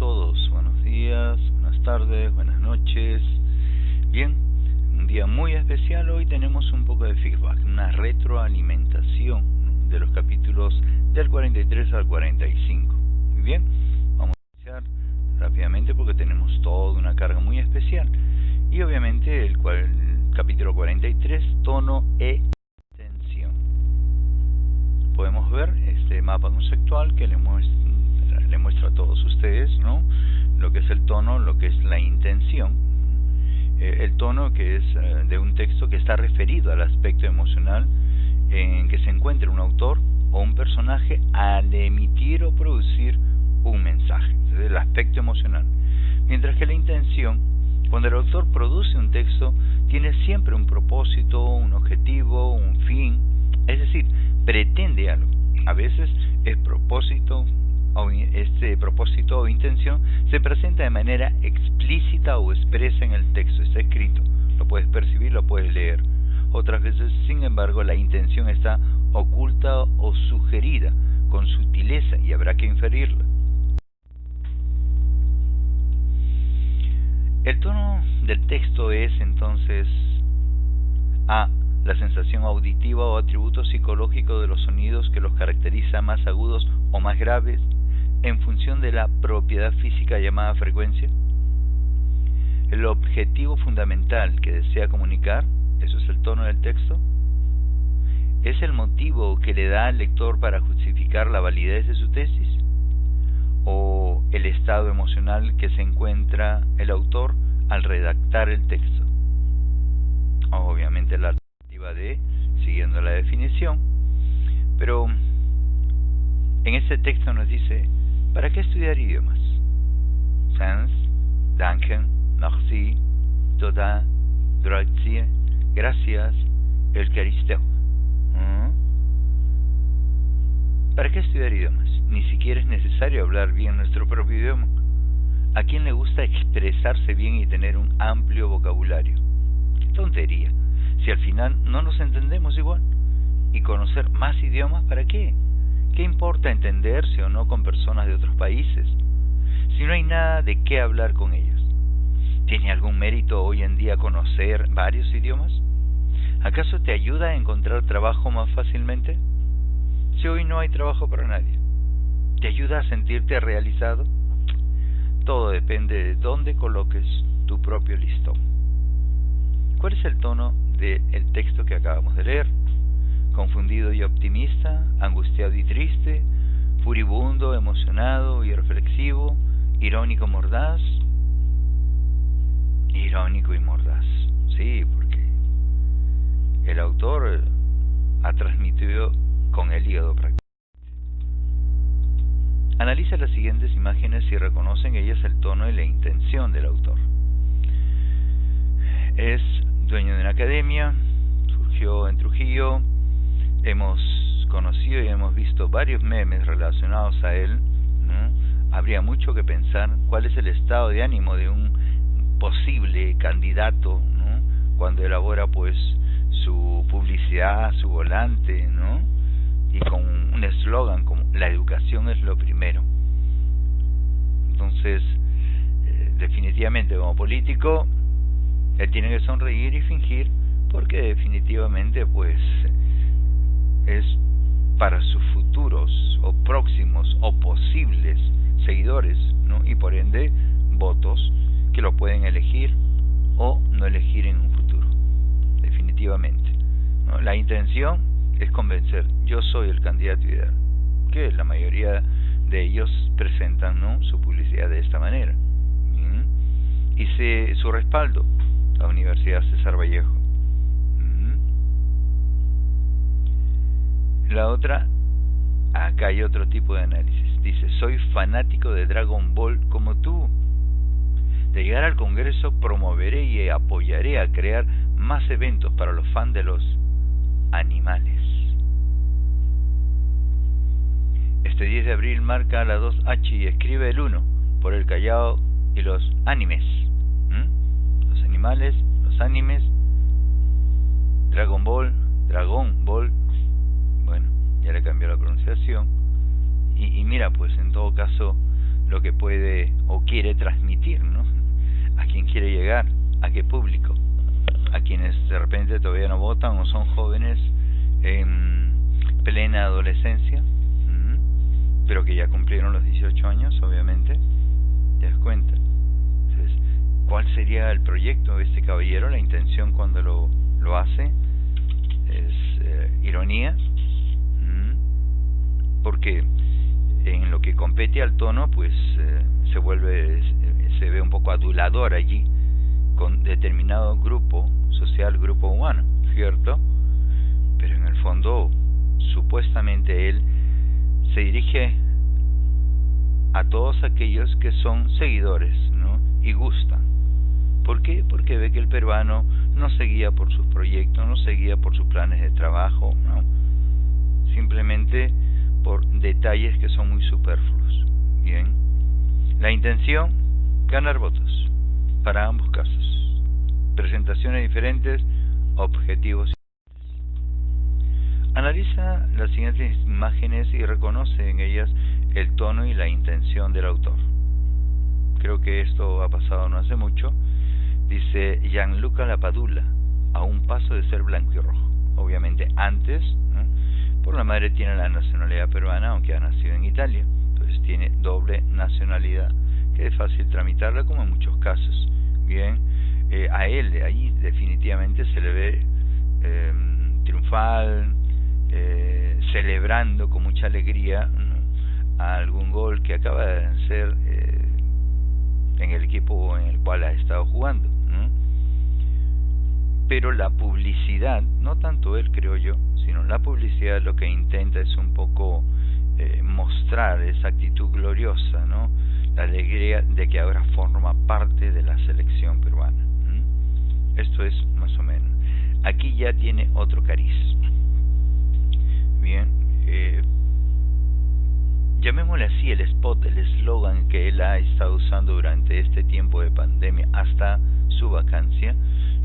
todos? Buenos días, buenas tardes, buenas noches. Bien, un día muy especial. Hoy tenemos un poco de feedback, una retroalimentación de los capítulos del 43 al 45. Muy bien, vamos a iniciar rápidamente porque tenemos toda una carga muy especial. Y obviamente el capítulo 43, tono e intención. Podemos ver este mapa conceptual que le muestra a todos ustedes, ¿no?, lo que es el tono, lo que es la intención. El tono, que es de un texto que está referido al aspecto emocional en que se encuentra un autor o un personaje al emitir o producir un mensaje, el aspecto emocional. Mientras que la intención, cuando el autor produce un texto, tiene siempre un propósito, un objetivo, un fin, es decir, pretende algo. A veces este propósito o intención se presenta de manera explícita o expresa en el texto, está escrito, lo puedes percibir, lo puedes leer. Otras veces, sin embargo, la intención está oculta o sugerida con sutileza y habrá que inferirla. El tono del texto es entonces A. La sensación auditiva o atributo psicológico de los sonidos que los caracteriza más agudos o más graves en función de la propiedad física llamada frecuencia. El objetivo fundamental que desea comunicar, eso es el tono del texto. ¿Es el motivo que le da al lector para justificar la validez de su tesis? ¿O el estado emocional que se encuentra el autor al redactar el texto? Obviamente la alternativa D, siguiendo la definición. Pero en este texto nos dice, ¿para qué estudiar idiomas? Sans, danken, merci, toda, grazie, gracias, eucharisteo. ¿Para qué estudiar idiomas? Ni siquiera es necesario hablar bien nuestro propio idioma. ¿A quién le gusta expresarse bien y tener un amplio vocabulario? ¡Qué tontería! Si al final no nos entendemos igual. ¿Y conocer más idiomas para qué? ¿Qué importa entenderse o no con personas de otros países si no hay nada de qué hablar con ellos? ¿Tiene algún mérito hoy en día conocer varios idiomas? ¿Acaso te ayuda a encontrar trabajo más fácilmente? Si hoy no hay trabajo para nadie, ¿te ayuda a sentirte realizado? Todo depende de dónde coloques tu propio listón. ¿Cuál es el tono del texto que acabamos de leer? Confundido y optimista, angustiado y triste, furibundo, emocionado y reflexivo, irónico, mordaz. Irónico y mordaz, sí, porque el autor ha transmitido con el hígado prácticamente. Analiza las siguientes imágenes y reconoce en ellas el tono y la intención del autor. Es dueño de una academia, surgió en Trujillo. Hemos conocido y hemos visto varios memes relacionados a él, ¿no? Habría mucho que pensar cuál es el estado de ánimo de un posible candidato, ¿no?, cuando elabora pues su publicidad, su volante, ¿no?, y con un eslogan como la educación es lo primero. Entonces, definitivamente como político, él tiene que sonreír y fingir, porque definitivamente pues es para sus futuros o próximos o posibles seguidores, ¿no?, y por ende votos que lo pueden elegir o no elegir en un futuro, definitivamente, ¿no? La intención es convencer, yo soy el candidato ideal, que la mayoría de ellos presentan, ¿no?, su publicidad de esta manera. Y su respaldo, la Universidad César Vallejo. La otra, acá hay otro tipo de análisis. Dice, soy fanático de Dragon Ball como tú. De llegar al Congreso promoveré y apoyaré a crear más eventos para los fans de los animales. Este 10 de abril marca la 2H y escribe el 1 por el Callao y los animes. Los animales, los animes, Dragon Ball, bueno, ya le cambió la pronunciación. Y mira, pues en todo caso lo que puede o quiere transmitir, ¿no? A quién quiere llegar, a qué público, a quienes de repente todavía no votan o son jóvenes en plena adolescencia, pero que ya cumplieron los 18 años, obviamente. ¿Te das cuenta? Entonces, ¿cuál sería el proyecto de este caballero? La intención cuando lo hace es ironía, porque en lo que compete al tono, pues se ve un poco adulador allí con determinado grupo social, grupo humano, ¿cierto? Pero en el fondo, supuestamente él se dirige a todos aquellos que son seguidores, ¿no? Y gustan. ¿Por qué? Porque ve que el peruano no seguía por sus proyectos, no seguía por sus planes de trabajo, ¿no? Simplemente por detalles que son muy superfluos. Bien. La intención, ganar votos para ambos casos. Presentaciones diferentes, objetivos. Analiza las siguientes imágenes y reconoce en ellas el tono y la intención del autor. Creo que esto ha pasado no hace mucho. Dice Gianluca Lapadula, a un paso de ser blanco y rojo. Obviamente antes, ¿no? Por la madre tiene la nacionalidad peruana, aunque ha nacido en Italia. Entonces tiene doble nacionalidad, que es fácil tramitarla como en muchos casos. Bien, a él ahí definitivamente se le ve triunfal, celebrando con mucha alegría, ¿no? A algún gol que acaba de hacer en el equipo en el cual ha estado jugando, ¿no? Pero la publicidad, no tanto él creo yo, sino la publicidad lo que intenta es un poco mostrar esa actitud gloriosa, ¿no? La alegría de que ahora forma parte de la selección peruana. Esto es más o menos. Aquí ya tiene otro cariz. Bien, llamémosle así el spot, el eslogan que él ha estado usando durante este tiempo de pandemia hasta su vacancia,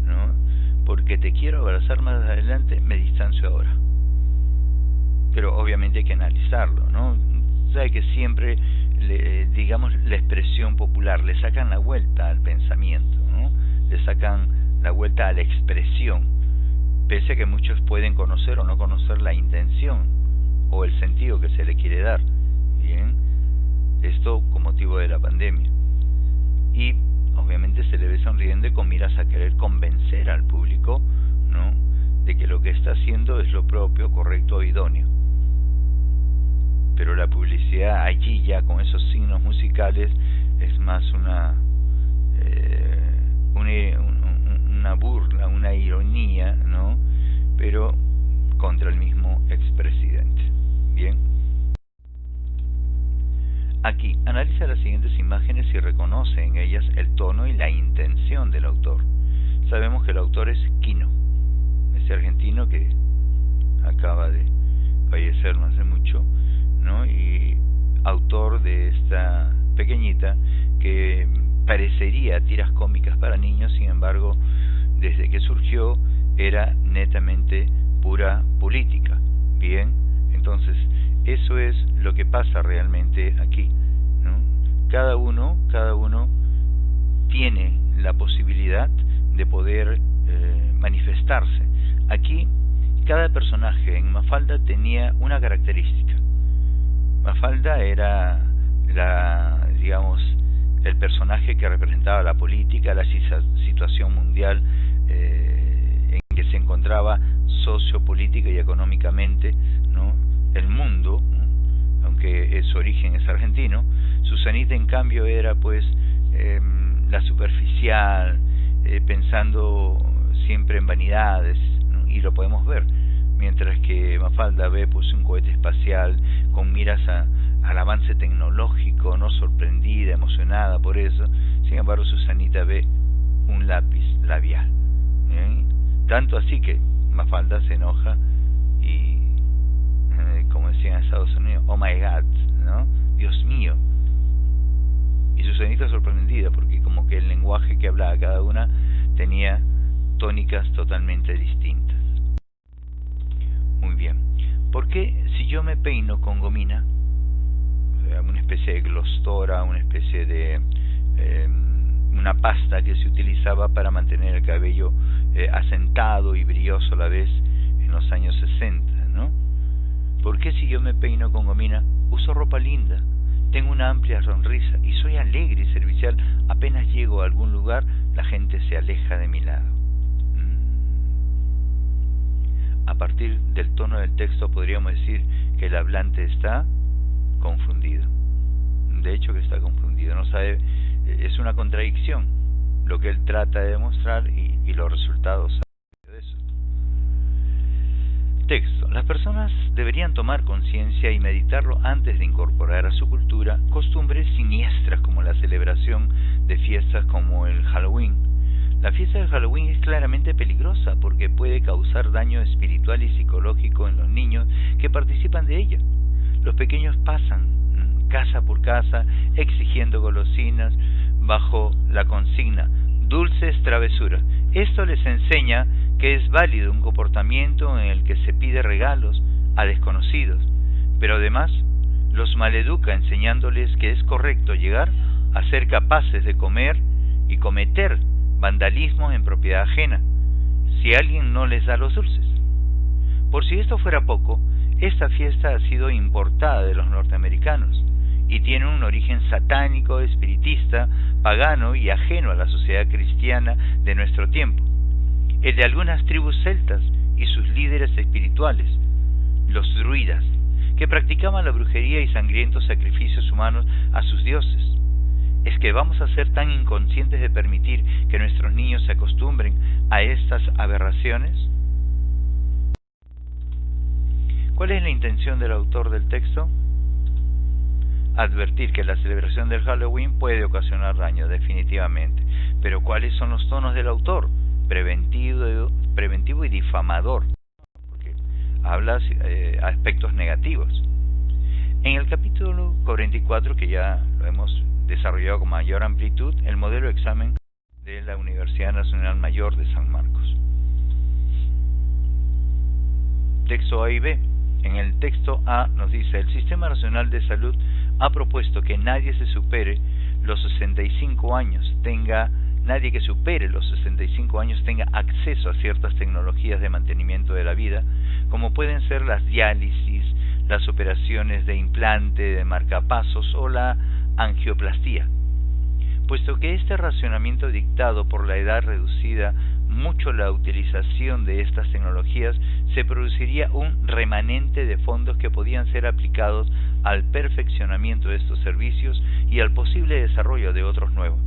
¿no? Porque te quiero abrazar más adelante, me distancio ahora. Pero obviamente hay que analizarlo, ¿no? Sabe que siempre, digamos, la expresión popular, le sacan la vuelta al pensamiento, ¿no? Le sacan la vuelta a la expresión, pese a que muchos pueden conocer o no conocer la intención o el sentido que se le quiere dar. Bien, esto con motivo de la pandemia. Y obviamente se le ve sonriendo y con miras a querer convencer al público, ¿no? De que lo que está haciendo es lo propio, correcto o idóneo. Pero la publicidad allí ya con esos signos musicales es más una burla, una ironía, ¿no? Pero contra el mismo expresidente. Bien. Aquí, analiza las siguientes imágenes y reconoce en ellas el tono y la intención del autor. Sabemos que el autor es Quino, ese argentino que acaba de fallecer no hace mucho, ¿no? Y autor de esta pequeñita que parecería tiras cómicas para niños, sin embargo, desde que surgió era netamente pura política. Bien, entonces eso es lo que pasa realmente aquí, ¿no? Cada uno tiene la posibilidad de poder manifestarse. Aquí cada personaje en Mafalda tenía una característica. Mafalda era el personaje que representaba la política, la situación mundial en que se encontraba sociopolítica y económicamente, ¿no? El mundo, ¿no? Aunque su origen es argentino. Susanita en cambio era pues la superficial, pensando siempre en vanidades, ¿no? Y lo podemos ver, mientras que Mafalda ve pues un cohete espacial con miras al avance tecnológico, no sorprendida, emocionada por eso. Sin embargo, Susanita ve un lápiz labial, tanto así que Mafalda se enoja y como decían en Estados Unidos, oh my God, ¿no? Dios mío. Y Susanita sorprendida porque como que el lenguaje que hablaba cada una tenía tónicas totalmente distintas. Muy bien. ¿Por qué si yo me peino con gomina, una especie de glostora, una especie de una pasta que se utilizaba para mantener el cabello asentado y brilloso a la vez en los años 60, ¿no? ¿Por qué si yo me peino con gomina, uso ropa linda, tengo una amplia sonrisa y soy alegre y servicial, apenas llego a algún lugar, la gente se aleja de mi lado? A partir del tono del texto podríamos decir que el hablante está confundido. De hecho que está confundido, no sabe, es una contradicción lo que él trata de demostrar y los resultados de eso. Texto. Las personas deberían tomar conciencia y meditarlo antes de incorporar a su cultura costumbres siniestras como la celebración de fiestas como el Halloween. La fiesta del Halloween es claramente peligrosa porque puede causar daño espiritual y psicológico en los niños que participan de ella. Los pequeños pasan casa por casa exigiendo golosinas bajo la consigna dulces travesuras. Esto les enseña que es válido un comportamiento en el que se pide regalos a desconocidos, pero además los maleduca enseñándoles que es correcto llegar a ser capaces de comer y cometer vandalismo en propiedad ajena si alguien no les da los dulces. Por si esto fuera poco, esta fiesta ha sido importada de los norteamericanos y tiene un origen satánico, espiritista, pagano y ajeno a la sociedad cristiana de nuestro tiempo, el de algunas tribus celtas y sus líderes espirituales, los druidas, que practicaban la brujería y sangrientos sacrificios humanos a sus dioses. ¿Es que vamos a ser tan inconscientes de permitir que nuestros niños se acostumbren a estas aberraciones? ¿Cuál es la intención del autor del texto? Advertir que la celebración del Halloween puede ocasionar daño, definitivamente. Pero ¿cuáles son los tonos del autor? Preventivo y difamador, porque habla aspectos negativos. En el capítulo 44, que ya lo hemos desarrollado con mayor amplitud, el modelo de examen de la Universidad Nacional Mayor de San Marcos. Texto A y B. En el texto A nos dice: el Sistema Nacional de Salud ha propuesto que nadie que supere los 65 años tenga acceso a ciertas tecnologías de mantenimiento de la vida, como pueden ser las diálisis, las operaciones de implante, de marcapasos o la angioplastía. Puesto que este racionamiento dictado por la edad reducida mucho la utilización de estas tecnologías, se produciría un remanente de fondos que podían ser aplicados al perfeccionamiento de estos servicios y al posible desarrollo de otros nuevos.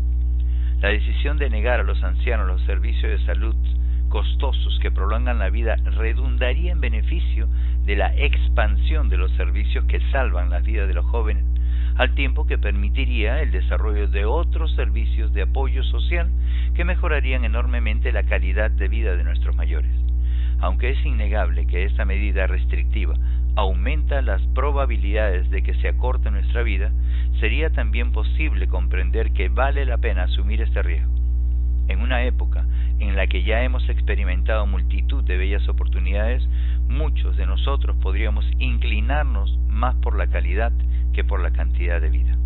La decisión de negar a los ancianos los servicios de salud costosos que prolongan la vida redundaría en beneficio de la expansión de los servicios que salvan las vidas de los jóvenes, al tiempo que permitiría el desarrollo de otros servicios de apoyo social que mejorarían enormemente la calidad de vida de nuestros mayores. Aunque es innegable que esta medida restrictiva aumenta las probabilidades de que se acorte nuestra vida, sería también posible comprender que vale la pena asumir este riesgo. En una época en la que ya hemos experimentado multitud de bellas oportunidades, muchos de nosotros podríamos inclinarnos más por la calidad que por la cantidad de vida.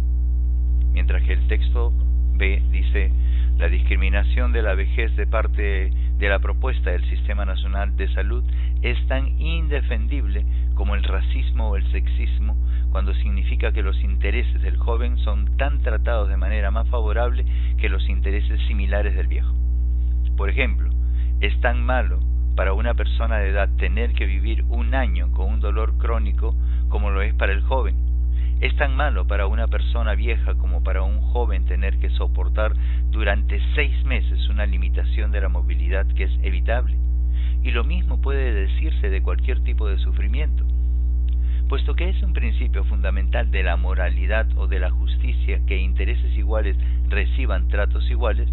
Mientras que el texto B dice: la discriminación de la vejez de parte de la propuesta del Sistema Nacional de Salud es tan indefendible como el racismo o el sexismo, cuando significa que los intereses del joven son tan tratados de manera más favorable que los intereses similares del viejo. Por ejemplo, es tan malo para una persona de edad tener que vivir un año con un dolor crónico como lo es para el joven. Es tan malo para una persona vieja como para un joven tener que soportar durante 6 meses una limitación de la movilidad que es evitable. Y lo mismo puede decirse de cualquier tipo de sufrimiento. Puesto que es un principio fundamental de la moralidad o de la justicia que intereses iguales reciban tratos iguales,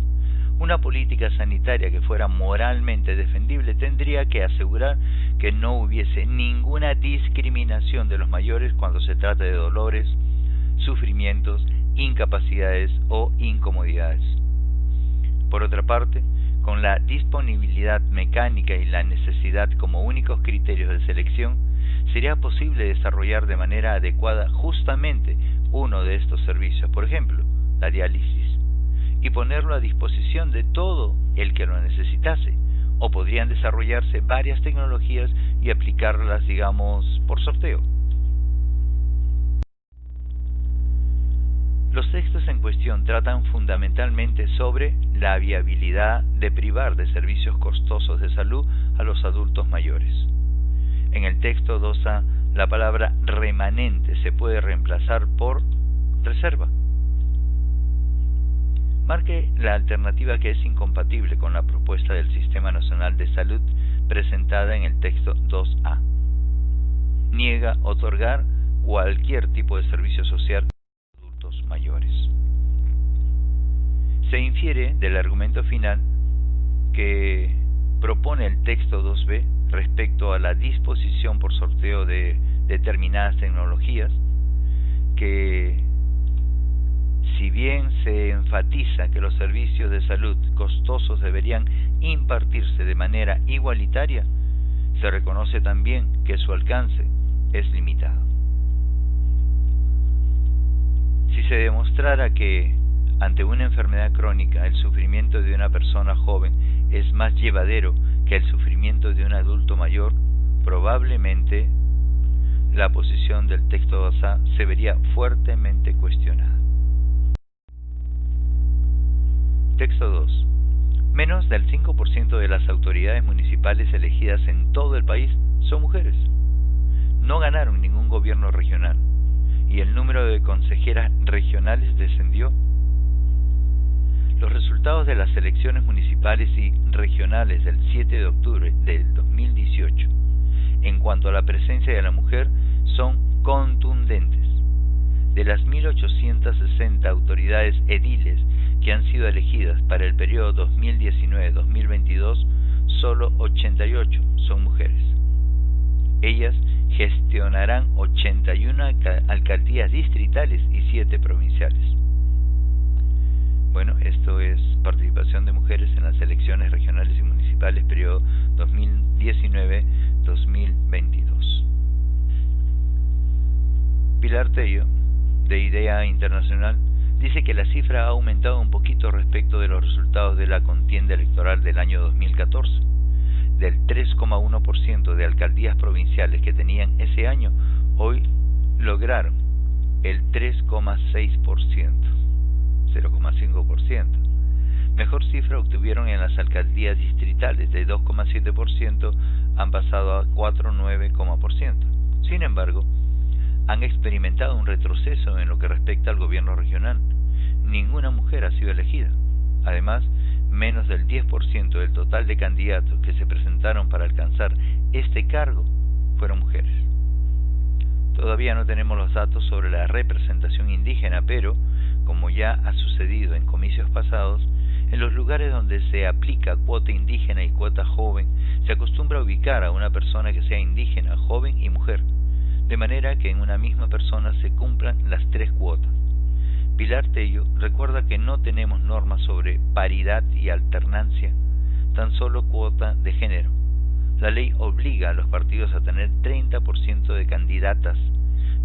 una política sanitaria que fuera moralmente defendible tendría que asegurar que no hubiese ninguna discriminación de los mayores cuando se trata de dolores, sufrimientos, incapacidades o incomodidades. Por otra parte, con la disponibilidad mecánica y la necesidad como únicos criterios de selección, sería posible desarrollar de manera adecuada justamente uno de estos servicios, por ejemplo, la diálisis, y ponerlo a disposición de todo el que lo necesitase, o podrían desarrollarse varias tecnologías y aplicarlas, digamos, por sorteo. Los textos en cuestión tratan fundamentalmente sobre la viabilidad de privar de servicios costosos de salud a los adultos mayores. En el texto 2A, la palabra remanente se puede reemplazar por reserva. Marque la alternativa que es incompatible con la propuesta del Sistema Nacional de Salud presentada en el texto 2A. Niega otorgar cualquier tipo de servicio social a adultos mayores. Se infiere del argumento final que propone el texto 2B respecto a la disposición por sorteo de determinadas tecnologías, que si bien se enfatiza que los servicios de salud costosos deberían impartirse de manera igualitaria, se reconoce también que su alcance es limitado. Si se demostrara que ante una enfermedad crónica el sufrimiento de una persona joven es más llevadero que el sufrimiento de un adulto mayor, probablemente la posición del texto 2A se vería fuertemente cuestionada. Texto 2. Menos del 5% de las autoridades municipales elegidas en todo el país son mujeres. No ganaron ningún gobierno regional y el número de consejeras regionales descendió. Los resultados de las elecciones municipales y regionales del 7 de octubre del 2018 en cuanto a la presencia de la mujer son contundentes. De las 1.860 autoridades ediles que han sido elegidas para el periodo 2019-2022, solo 88 son mujeres. Ellas gestionarán 81 alcaldías distritales y 7 provinciales. Bueno, esto es participación de mujeres en las elecciones regionales y municipales periodo 2019-2022. Pilar Tello, de Idea Internacional, dice que la cifra ha aumentado un poquito respecto de los resultados de la contienda electoral del año 2014. Del 3,1% de alcaldías provinciales que tenían ese año, hoy lograron el 3,6%, 0,5%. Mejor cifra obtuvieron en las alcaldías distritales, de 2,7% han pasado a 4,9%. Sin embargo, han experimentado un retroceso en lo que respecta al gobierno regional. Ninguna mujer ha sido elegida. Además, menos del 10% del total de candidatos que se presentaron para alcanzar este cargo fueron mujeres. Todavía no tenemos los datos sobre la representación indígena, pero, como ya ha sucedido en comicios pasados, en los lugares donde se aplica cuota indígena y cuota joven, se acostumbra a ubicar a una persona que sea indígena, joven y mujer, de manera que en una misma persona se cumplan las 3 cuotas. Pilar Tello recuerda que no tenemos normas sobre paridad y alternancia, tan solo cuota de género. La ley obliga a los partidos a tener 30% de candidatas,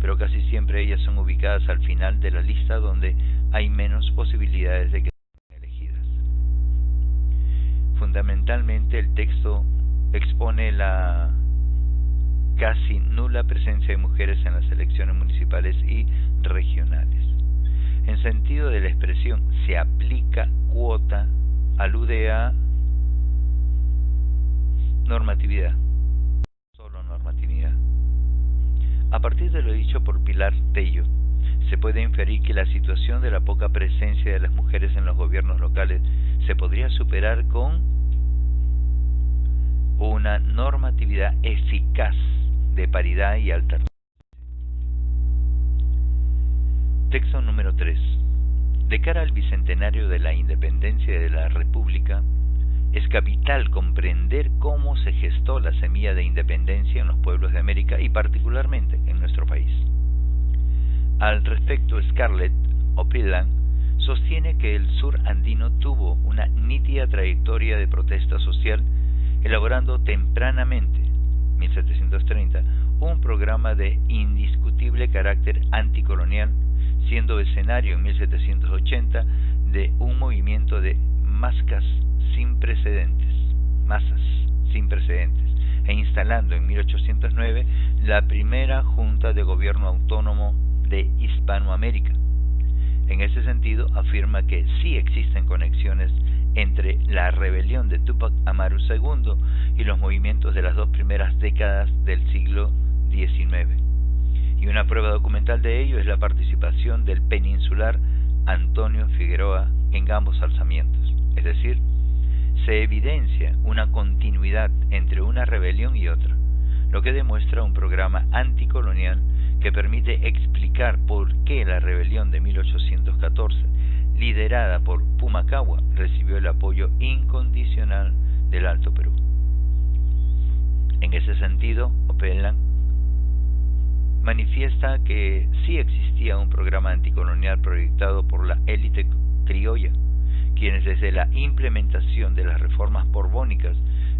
pero casi siempre ellas son ubicadas al final de la lista donde hay menos posibilidades de que sean elegidas. Fundamentalmente el texto expone la casi nula presencia de mujeres en las elecciones municipales y regionales. En sentido de la expresión se aplica cuota, alude a normatividad, solo normatividad. A partir de lo dicho por Pilar Tello, se puede inferir que la situación de la poca presencia de las mujeres en los gobiernos locales se podría superar con una normatividad eficaz de paridad y alternancia. Texto número 3. De cara al bicentenario de la independencia de la República, es capital comprender cómo se gestó la semilla de independencia en los pueblos de América y particularmente en nuestro país. Al respecto, Scarlett Oppiland sostiene que el sur andino tuvo una nítida trayectoria de protesta social, elaborando tempranamente, 1730, un programa de indiscutible carácter anticolonial, siendo escenario en 1780 de un movimiento de masas sin precedentes, e instalando en 1809 la primera Junta de Gobierno Autónomo de Hispanoamérica. En ese sentido, afirma que sí existen conexiones entre la rebelión de Túpac Amaru II y los movimientos de las dos primeras décadas del siglo XIX. Y una prueba documental de ello es la participación del peninsular Antonio Figueroa en ambos alzamientos. Es decir, se evidencia una continuidad entre una rebelión y otra, lo que demuestra un programa anticolonial que permite explicar por qué la rebelión de 1814, liderada por Pumacahua, recibió el apoyo incondicional del Alto Perú. En ese sentido, Opelán manifiesta que sí existía un programa anticolonial proyectado por la élite criolla, quienes desde la implementación de las reformas borbónicas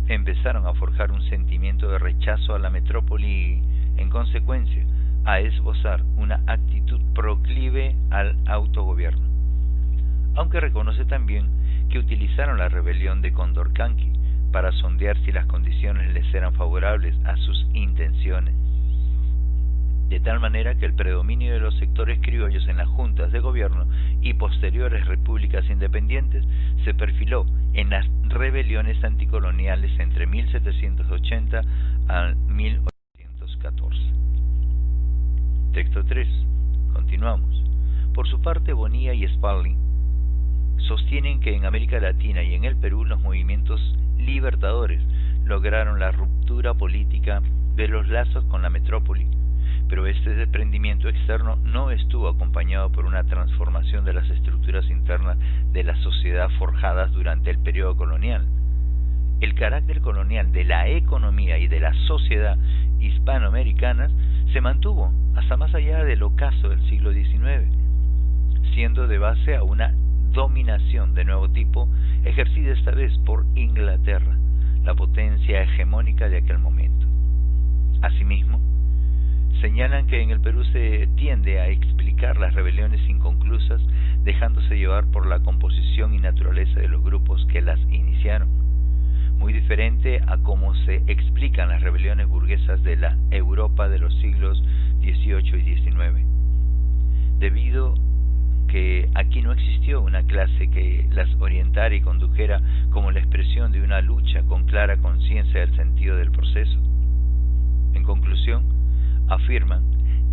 empezaron a forjar un sentimiento de rechazo a la metrópoli y, en consecuencia, a esbozar una actitud proclive al autogobierno. Aunque reconoce también que utilizaron la rebelión de Condorcanqui para sondear si las condiciones les eran favorables a sus intenciones, de tal manera que el predominio de los sectores criollos en las juntas de gobierno y posteriores repúblicas independientes se perfiló en las rebeliones anticoloniales entre 1780 a 1814. Texto 3. Continuamos. Por su parte, Bonilla y Spalding sostienen que en América Latina y en el Perú los movimientos libertadores lograron la ruptura política de los lazos con la metrópoli, pero este desprendimiento externo no estuvo acompañado por una transformación de las estructuras internas de la sociedad forjadas durante el periodo colonial. El carácter colonial de la economía y de la sociedad hispanoamericanas se mantuvo hasta más allá del ocaso del siglo XIX, siendo de base a una dominación de nuevo tipo ejercida esta vez por Inglaterra, la potencia hegemónica de aquel momento. Asimismo, señalan que en el Perú se tiende a explicar las rebeliones inconclusas dejándose llevar por la composición y naturaleza de los grupos que las iniciaron, muy diferente a cómo se explican las rebeliones burguesas de la Europa de los siglos XVIII y XIX, debido que aquí no existió una clase que las orientara y condujera como la expresión de una lucha con clara conciencia del sentido del proceso. En conclusión, afirman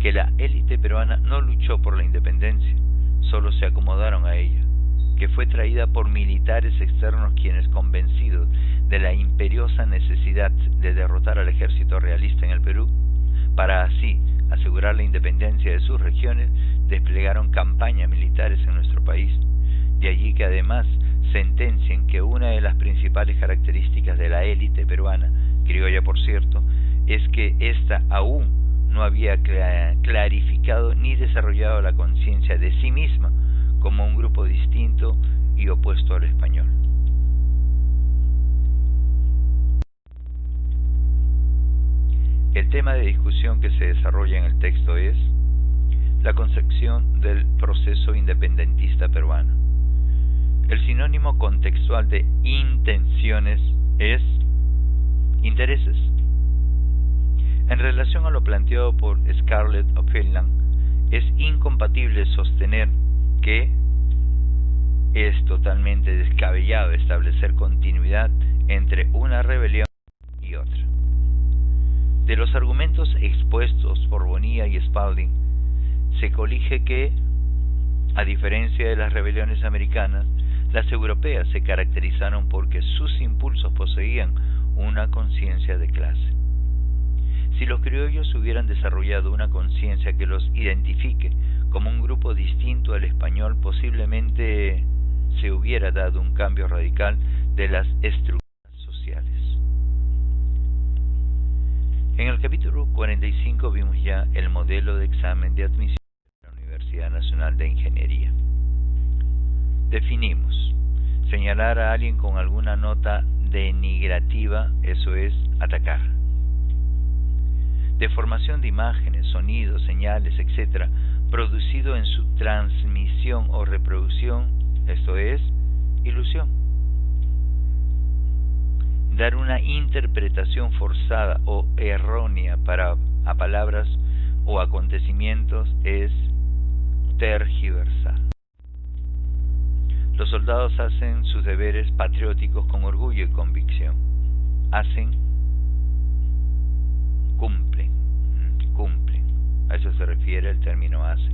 que la élite peruana no luchó por la independencia, solo se acomodaron a ella, que fue traída por militares externos quienes, convencidos de la imperiosa necesidad de derrotar al ejército realista en el Perú, para así asegurar la independencia de sus regiones, desplegaron campañas militares en nuestro país. De allí que además sentencien que una de las principales características de la élite peruana, criolla por cierto, es que ésta aún no había clarificado ni desarrollado la conciencia de sí misma como un grupo distinto y opuesto al español. El tema de discusión que se desarrolla en el texto es la concepción del proceso independentista peruano. El sinónimo contextual de intenciones es intereses. En relación a lo planteado por Scarlett Opelán, es incompatible sostener que es totalmente descabellado establecer continuidad entre una rebelión y otra. De los argumentos expuestos por Bonilla y Spalding, se colige que, a diferencia de las rebeliones americanas, las europeas se caracterizaron porque sus impulsos poseían una conciencia de clase. Si los criollos hubieran desarrollado una conciencia que los identifique como un grupo distinto al español, posiblemente se hubiera dado un cambio radical de las estructuras sociales. En el capítulo 45 vimos ya el modelo de examen de admisión de la Universidad Nacional de Ingeniería. Definimos: señalar a alguien con alguna nota denigrativa, eso es, atacar. Deformación de imágenes, sonidos, señales, etc., producido en su transmisión o reproducción, esto es, ilusión. Dar una interpretación forzada o errónea a palabras o acontecimientos es tergiversar. Los soldados hacen sus deberes patrióticos con orgullo y convicción. Cumplen. A eso se refiere el término hacen.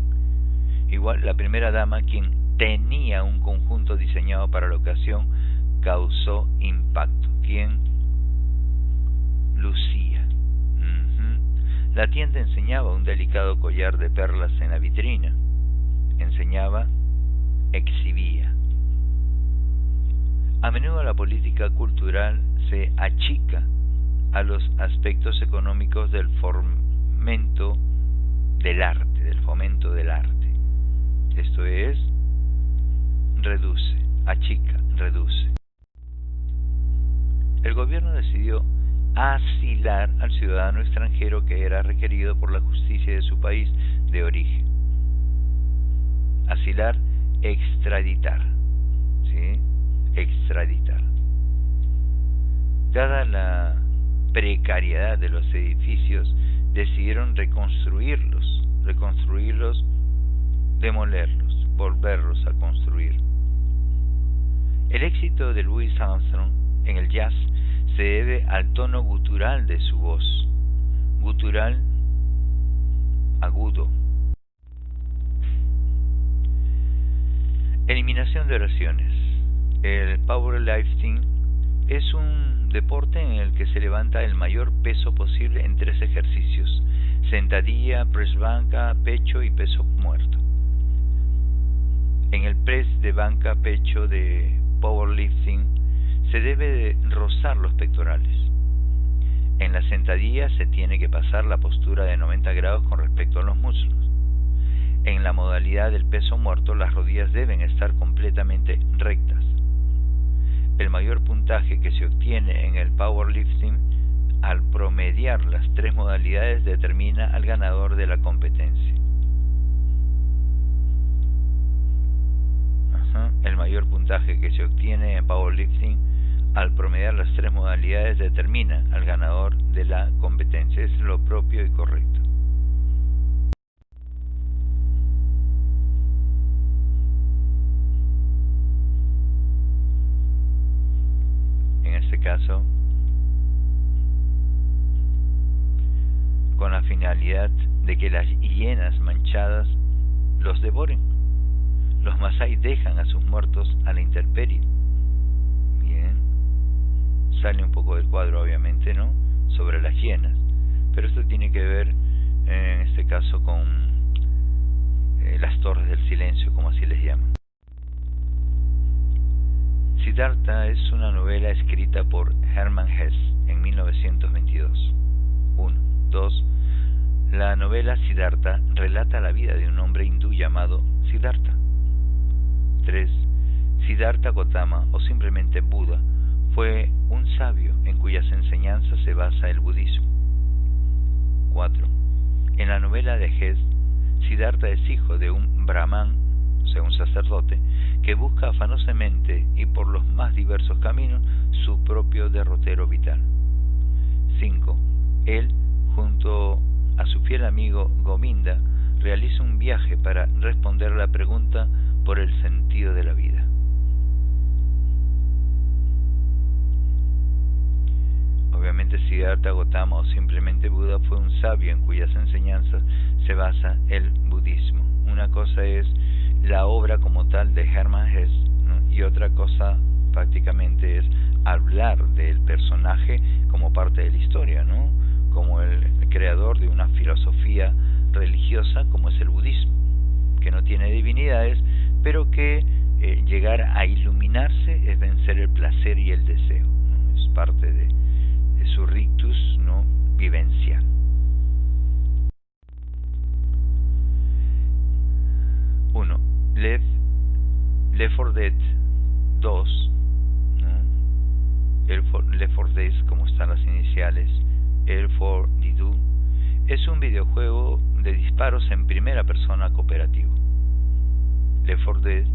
Igual, la primera dama, quien tenía un conjunto diseñado para la ocasión, causó impacto. ¿Quién? Lucía. La tienda enseñaba un delicado collar de perlas en la vitrina. Enseñaba, exhibía. A menudo la política cultural se achica a los aspectos económicos del fomento del arte. Esto es, reduce, achica, reduce. El gobierno decidió asilar al ciudadano extranjero que era requerido por la justicia de su país de origen. Asilar, extraditar. ¿Sí? Extraditar. Dada la precariedad de los edificios, decidieron reconstruirlos, demolerlos, volverlos a construir. El éxito de Louis Armstrong en el jazz se debe al tono gutural de su voz, gutural agudo. Eliminación de oraciones. El powerlifting es un deporte en el que se levanta el mayor peso posible en 3 ejercicios: sentadilla, press banca, pecho y peso muerto. En el press de banca pecho de powerlifting se debe de rozar los pectorales. En la sentadilla se tiene que pasar la postura de 90 grados con respecto a los muslos. En la modalidad del peso muerto, las rodillas deben estar completamente rectas. El mayor puntaje que se obtiene en el powerlifting al promediar las 3 modalidades determina al ganador de la competencia. El mayor puntaje que se obtiene en powerlifting al promediar las 3 modalidades determina al ganador de la competencia. Es lo propio y correcto. En este caso, con la finalidad de que las hienas manchadas los devoren. Los masái dejan a sus muertos a la intemperie. Bien, sale un poco del cuadro, obviamente, ¿no?, sobre las hienas, pero esto tiene que ver, en este caso, con las torres del silencio, como así les llaman. Siddhartha es una novela escrita por Hermann Hesse en 1922. 1. 2. La novela Siddhartha relata la vida de un hombre hindú llamado Siddhartha. 3. Siddhartha Gautama, o simplemente Buda, fue un sabio en cuyas enseñanzas se basa el budismo. 4. En la novela de Hesse, Siddhartha es hijo de un brahman, o sea, un sacerdote, que busca afanosamente y por los más diversos caminos su propio derrotero vital. 5. Él, junto a su fiel amigo Govinda, realiza un viaje para responder la pregunta por el sentido de la vida. Obviamente Siddhartha Gautama, o simplemente Buda, fue un sabio en cuyas enseñanzas se basa el budismo. Una cosa es la obra como tal de Hermann Hesse, ¿no?, y otra cosa prácticamente es hablar del personaje como parte de la historia, ¿no?, como el creador de una filosofía religiosa como es el budismo, que no tiene divinidades, pero que llegar a iluminarse es vencer el placer y el deseo, ¿no? Es parte de su rictus, ¿no?, vivencial. Left 4 Dead 2, ¿no? Left 4 Days, como están las iniciales, L4D2, es un videojuego de disparos en primera persona cooperativo. Left 4 Dead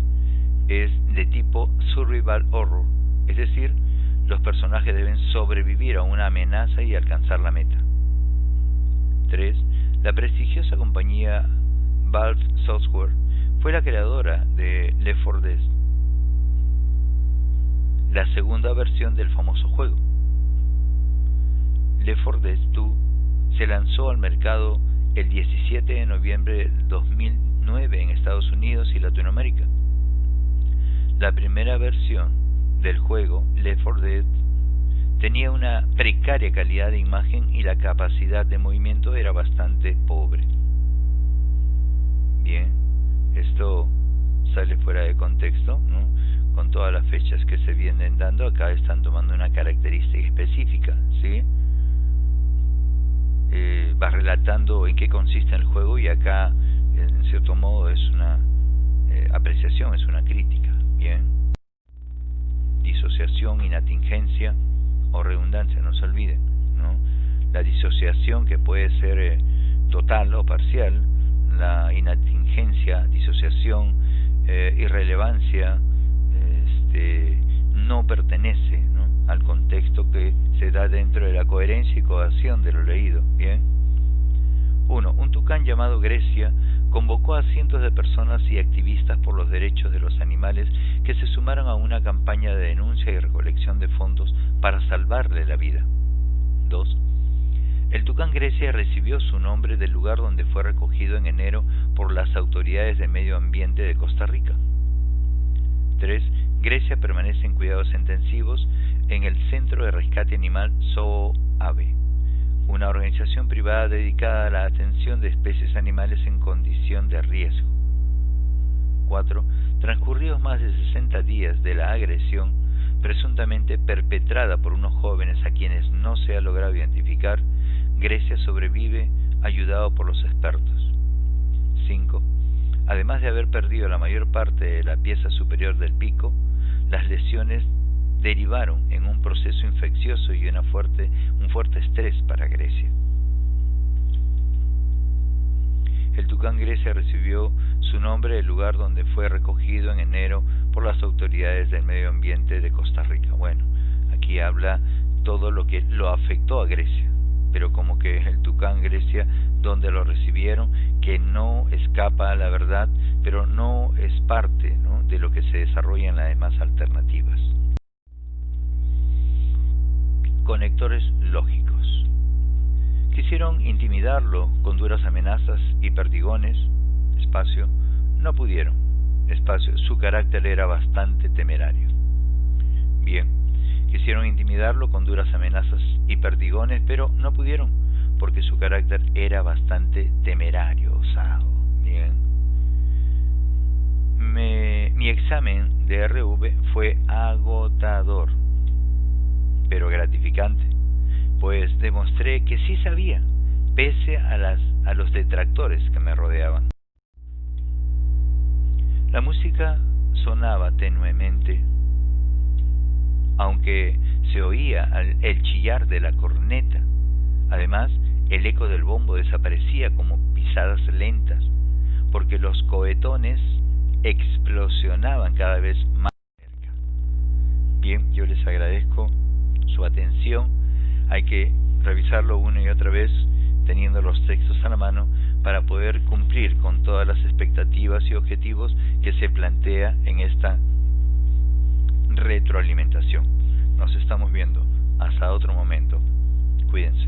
es de tipo Survival Horror, es decir, los personajes deben sobrevivir a una amenaza y alcanzar la meta. 3. La prestigiosa compañía Valve Software fue la creadora de Left 4 Dead, la segunda versión del famoso juego. Left 4 Dead 2 se lanzó al mercado el 17 de noviembre de 2009 en Estados Unidos y Latinoamérica. La primera versión del juego, Left 4 Dead, tenía una precaria calidad de imagen y la capacidad de movimiento era bastante pobre. Bien, esto sale fuera de contexto, ¿no? Con todas las fechas que se vienen dando, acá están tomando una característica específica, ¿sí? Va relatando en qué consiste el juego y acá, en cierto modo, es una apreciación, es una crítica. Bien, disociación, inatingencia o redundancia, no se olviden, ¿no? La disociación, que puede ser total o parcial, la inatingencia, disociación, irrelevancia, no pertenece, ¿no?, al contexto que se da dentro de la coherencia y cohesión de lo leído. Bien. 1. Un tucán llamado Grecia convocó a cientos de personas y activistas por los derechos de los animales que se sumaron a una campaña de denuncia y recolección de fondos para salvarle la vida. 2. El tucán Grecia recibió su nombre del lugar donde fue recogido en enero por las autoridades de medio ambiente de Costa Rica. 3. Grecia permanece en cuidados intensivos en el Centro de Rescate Animal Zoo-Ave, una organización privada dedicada a la atención de especies animales en condición de riesgo. 4. Transcurridos más de 60 días de la agresión, presuntamente perpetrada por unos jóvenes a quienes no se ha logrado identificar, Grecia sobrevive ayudado por los expertos. 5. Además de haber perdido la mayor parte de la pieza superior del pico, las lesiones derivaron en un proceso infeccioso y un fuerte estrés para Grecia. El tucán Grecia recibió su nombre del lugar donde fue recogido en enero por las autoridades del medio ambiente de Costa Rica. Bueno, aquí habla todo lo que lo afectó a Grecia, pero como que el tucán Grecia, donde lo recibieron, que no escapa a la verdad, pero no es parte, ¿no?, de lo que se desarrolla en las demás alternativas. Conectores lógicos. Quisieron intimidarlo con duras amenazas y perdigones. Espacio. No pudieron. Espacio. Su carácter era bastante temerario. Bien. Quisieron intimidarlo con duras amenazas y perdigones, pero no pudieron, porque su carácter era bastante temerario, osado. Bien. Mi examen de RV fue agotador, pero gratificante, pues demostré que sí sabía, pese a los detractores que me rodeaban. La música sonaba tenuemente, aunque se oía el chillar de la corneta. Además, el eco del bombo desaparecía como pisadas lentas, porque los cohetones explosionaban cada vez más cerca. Bien, yo les agradezco su atención. Hay que revisarlo una y otra vez, teniendo los textos a la mano, para poder cumplir con todas las expectativas y objetivos que se plantea en esta retroalimentación. Nos estamos viendo. Hasta otro momento. Cuídense.